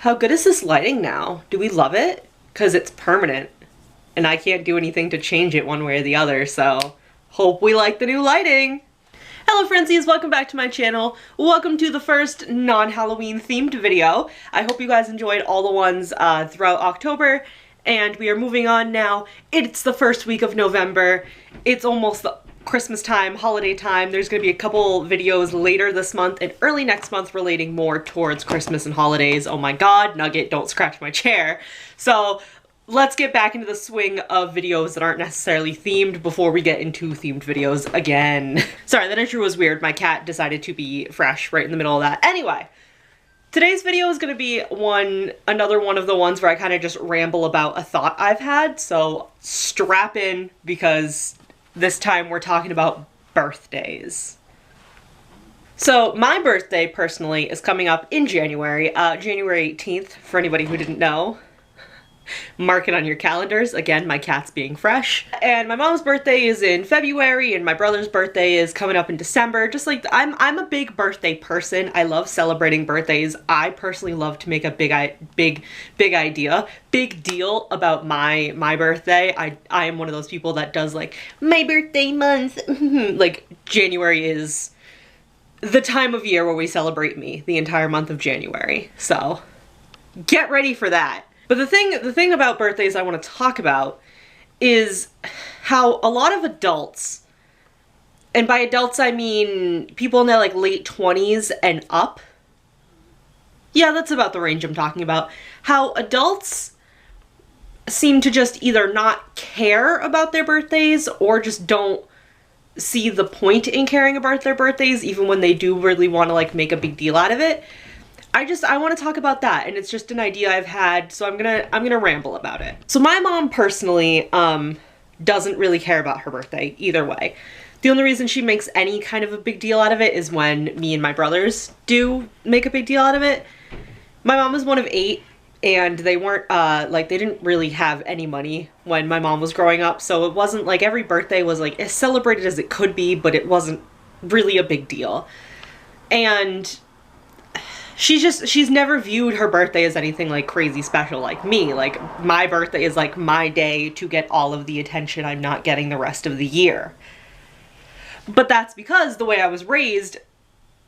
How good is this lighting now? Do we love it? Because it's permanent and I can't do anything to change it one way or the other, so hope we like the new lighting. Hello Friendzies, welcome back to my channel. Welcome to the first non-Halloween themed video. I hope you guys enjoyed all the ones throughout October, and we are moving on now. It's the first week of November. It's almost the Christmas time, holiday time. There's gonna be a couple videos later this month and early next month relating more towards Christmas and holidays. Oh my god, Nugget, don't scratch my chair. So let's get back into the swing of videos that aren't necessarily themed before we get into themed videos again. Sorry, that intro was weird. My cat decided to be fresh right in the middle of that. Anyway, today's video is gonna be another one of the ones where I kind of just ramble about a thought I've had, so strap in because this time we're talking about birthdays. So my birthday, personally, is coming up in January, January 18th, for anybody who didn't know. Mark it on your calendars. Again, my cat's being fresh. And my mom's birthday is in February, and my brother's birthday is coming up in December. Just like, I'm a big birthday person. I love celebrating birthdays. I personally love to make a big deal about my birthday. I am one of those people that does like, my birthday month. Like, January is the time of year where we celebrate me, the entire month of January. So get ready for that. But the thing about birthdays I want to talk about is how a lot of adults, and by adults I mean people in their like late 20s and up. Yeah, that's about the range I'm talking about. How adults seem to just either not care about their birthdays or just don't see the point in caring about their birthdays even when they do really want to like make a big deal out of it. I want to talk about that, and it's just an idea I've had, so I'm gonna ramble about it. So my mom personally doesn't really care about her birthday either way. The only reason she makes any kind of a big deal out of it is when me and my brothers do make a big deal out of it. My mom is one of 8, and they weren't like, they didn't really have any money when my mom was growing up, so it wasn't like every birthday was like as celebrated as it could be, but it wasn't really a big deal. And she's never viewed her birthday as anything like crazy special like me. Like, my birthday is like my day to get all of the attention I'm not getting the rest of the year. But that's because the way I was raised,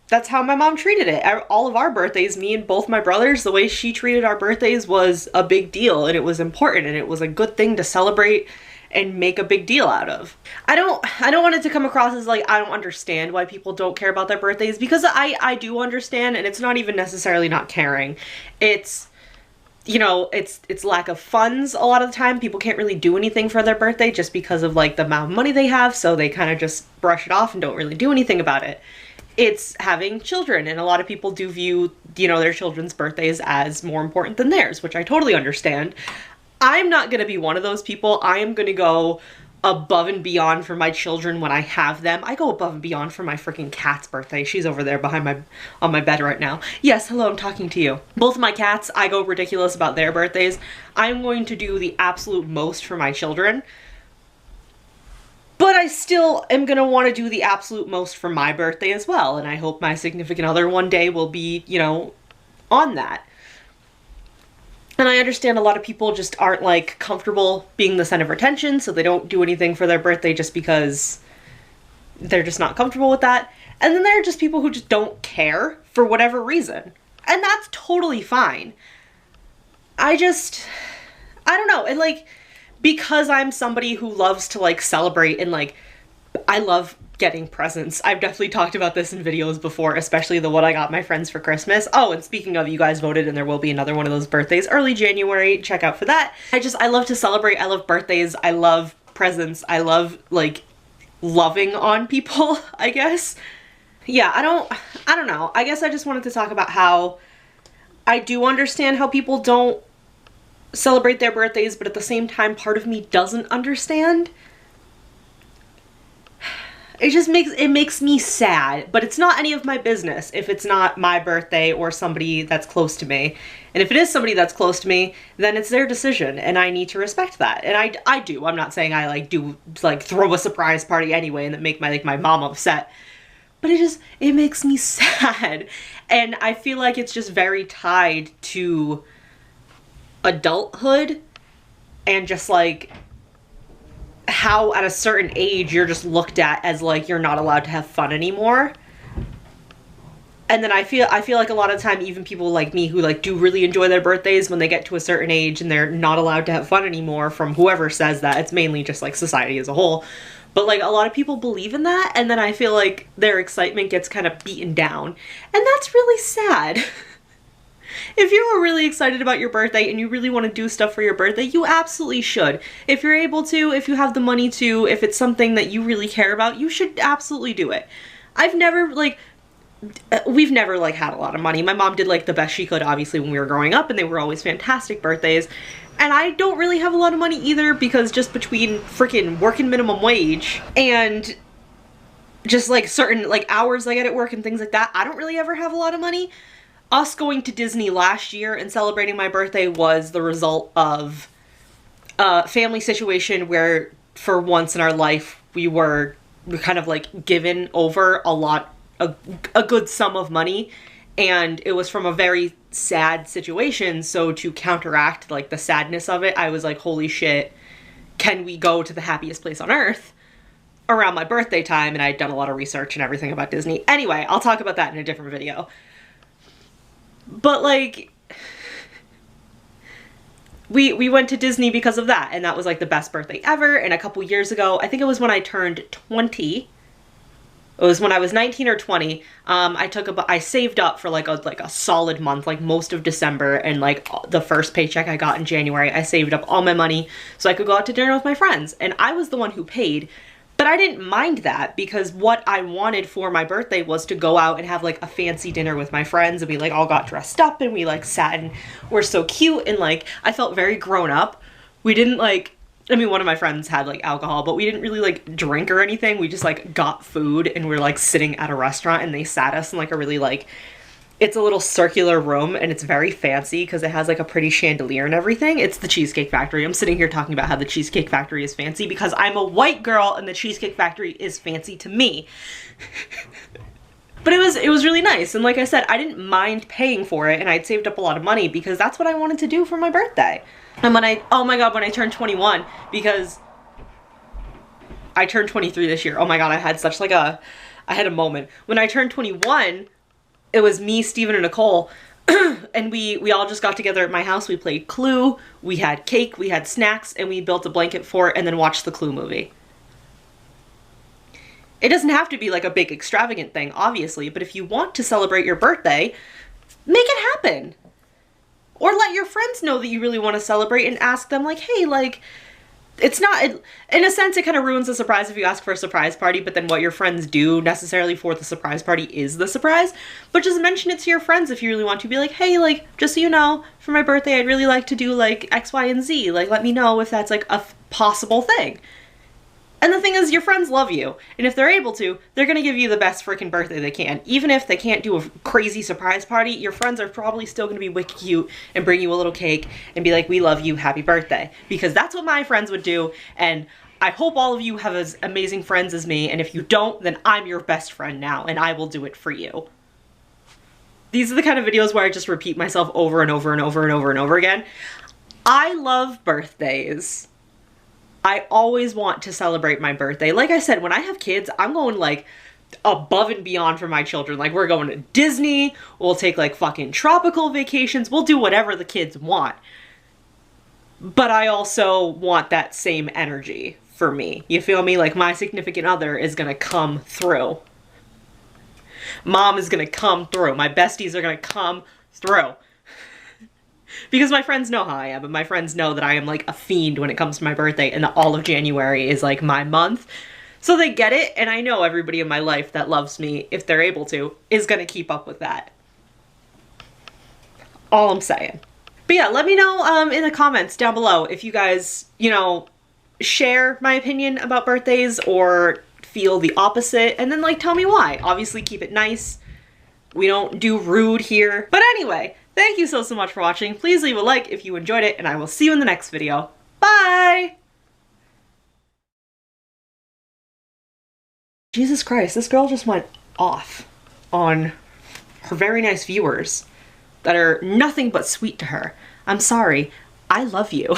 that's how my mom treated it. All of our birthdays, me and both my brothers, the way she treated our birthdays was a big deal, and it was important, and it was a good thing to celebrate and make a big deal out of. I don't want it to come across as like I don't understand why people don't care about their birthdays, because I do understand, and it's not even necessarily not caring. It's, you know, it's lack of funds a lot of the time. People can't really do anything for their birthday just because of like the amount of money they have, so they kind of just brush it off and don't really do anything about it. It's having children, and a lot of people do view, you know, their children's birthdays as more important than theirs, which I totally understand. I'm not gonna be one of those people. I am gonna go above and beyond for my children when I have them. I go above and beyond for my freaking cat's birthday. She's over there on my bed right now. Yes, hello, I'm talking to you. Both of my cats, I go ridiculous about their birthdays. I'm going to do the absolute most for my children, but I still am gonna want to do the absolute most for my birthday as well, and I hope my significant other one day will be, you know, on that. And I understand a lot of people just aren't like comfortable being the center of attention, so they don't do anything for their birthday just because they're just not comfortable with that. And then there are just people who just don't care for whatever reason. And that's totally fine. I don't know. And like, because I'm somebody who loves to like celebrate and like, I love getting presents. I've definitely talked about this in videos before, especially the what I got my friends for Christmas. Oh, and speaking of, you guys voted and there will be another one of those birthdays early January. Check out for that. I love to celebrate. I love birthdays. I love presents. I love like loving on people, I guess. Yeah, I don't know. I guess I just wanted to talk about how I do understand how people don't celebrate their birthdays, but at the same time, part of me doesn't understand. It makes me sad, but it's not any of my business if it's not my birthday or somebody that's close to me. And if it is somebody that's close to me, then it's their decision, and I need to respect that. And I do. I'm not saying I like do like throw a surprise party anyway and that make my mom upset. but it makes me sad. And I feel like it's just very tied to adulthood and just like how at a certain age you're just looked at as like you're not allowed to have fun anymore. And then I feel like a lot of time even people like me who like do really enjoy their birthdays, when they get to a certain age and they're not allowed to have fun anymore from whoever says that, it's mainly just like society as a whole. But like a lot of people believe in that, and then I feel like their excitement gets kind of beaten down. And that's really sad. If you are really excited about your birthday and you really want to do stuff for your birthday, you absolutely should. If you're able to, if you have the money to, if it's something that you really care about, you should absolutely do it. We've never like had a lot of money. My mom did like the best she could obviously when we were growing up, and they were always fantastic birthdays. And I don't really have a lot of money either, because just between freaking working minimum wage and just like certain like hours I get at work and things like that, I don't really ever have a lot of money. Us going to Disney last year and celebrating my birthday was the result of a family situation where for once in our life we were kind of like given over a good sum of money, and it was from a very sad situation. So to counteract like the sadness of it, I was like, holy shit, can we go to the happiest place on earth around my birthday time? And I'd done a lot of research and everything about Disney. Anyway, I'll talk about that in a different video. But like, we went to Disney because of that, and that was like the best birthday ever. And a couple years ago, I think it was when I turned 20, it was when I was 19 or 20, I saved up for like a solid month, like most of December, and like the first paycheck I got in January, I saved up all my money so I could go out to dinner with my friends. And I was the one who paid, but I didn't mind that, because what I wanted for my birthday was to go out and have like a fancy dinner with my friends, and we like all got dressed up and we like sat and were so cute, and like I felt very grown up. We didn't like, I mean, one of my friends had like alcohol, but we didn't really like drink or anything. We just like got food, and we're like sitting at a restaurant, and they sat us in like a really like, it's a little circular room, and it's very fancy because it has like a pretty chandelier and everything. It's the Cheesecake Factory. I'm sitting here talking about how the Cheesecake Factory is fancy because I'm a white girl and the Cheesecake Factory is fancy to me. But it was really nice, and like I said, I didn't mind paying for it, and I'd saved up a lot of money because that's what I wanted to do for my birthday. And oh my god, when I turned 21, because I turned 23 this year. Oh my god, I had such like I had a moment. When I turned 21, it was me, Steven, and Nicole, and we all just got together at my house. We played Clue, we had cake, we had snacks, and we built a blanket fort and then watched the Clue movie. It doesn't have to be like a big extravagant thing, obviously, but if you want to celebrate your birthday, make it happen. Or let your friends know that you really want to celebrate and ask them like, hey, like, it's not, in a sense, it kind of ruins the surprise if you ask for a surprise party, but then what your friends do necessarily for the surprise party is the surprise. But just mention it to your friends if you really want to. Be like, hey, like, just so you know, for my birthday, I'd really like to do like X, Y, and Z. Like, let me know if that's like a possible thing. And the thing is, your friends love you, and if they're able to, they're gonna give you the best freaking birthday they can. Even if they can't do a crazy surprise party, your friends are probably still gonna be wicked cute and bring you a little cake and be like, we love you, happy birthday. Because that's what my friends would do, and I hope all of you have as amazing friends as me, and if you don't, then I'm your best friend now, and I will do it for you. These are the kind of videos where I just repeat myself over and over and over and over and over again. I love birthdays. I always want to celebrate my birthday. Like I said, when I have kids, I'm going like above and beyond for my children. Like, we're going to Disney, we'll take like fucking tropical vacations, we'll do whatever the kids want. But I also want that same energy for me. You feel me? Like, my significant other is gonna come through. Mom is gonna come through. My besties are gonna come through. Because my friends know how I am, and my friends know that I am like a fiend when it comes to my birthday, and that all of January is like my month. So they get it, and I know everybody in my life that loves me, if they're able to, is gonna keep up with that. All I'm saying. But yeah, let me know in the comments down below if you guys, you know, share my opinion about birthdays or feel the opposite, and then like tell me why. Obviously keep it nice. We don't do rude here. But anyway, thank you so much for watching. Please leave a like if you enjoyed it, and I will see you in the next video. Bye! Jesus Christ, this girl just went off on her very nice viewers that are nothing but sweet to her. I'm sorry. I love you.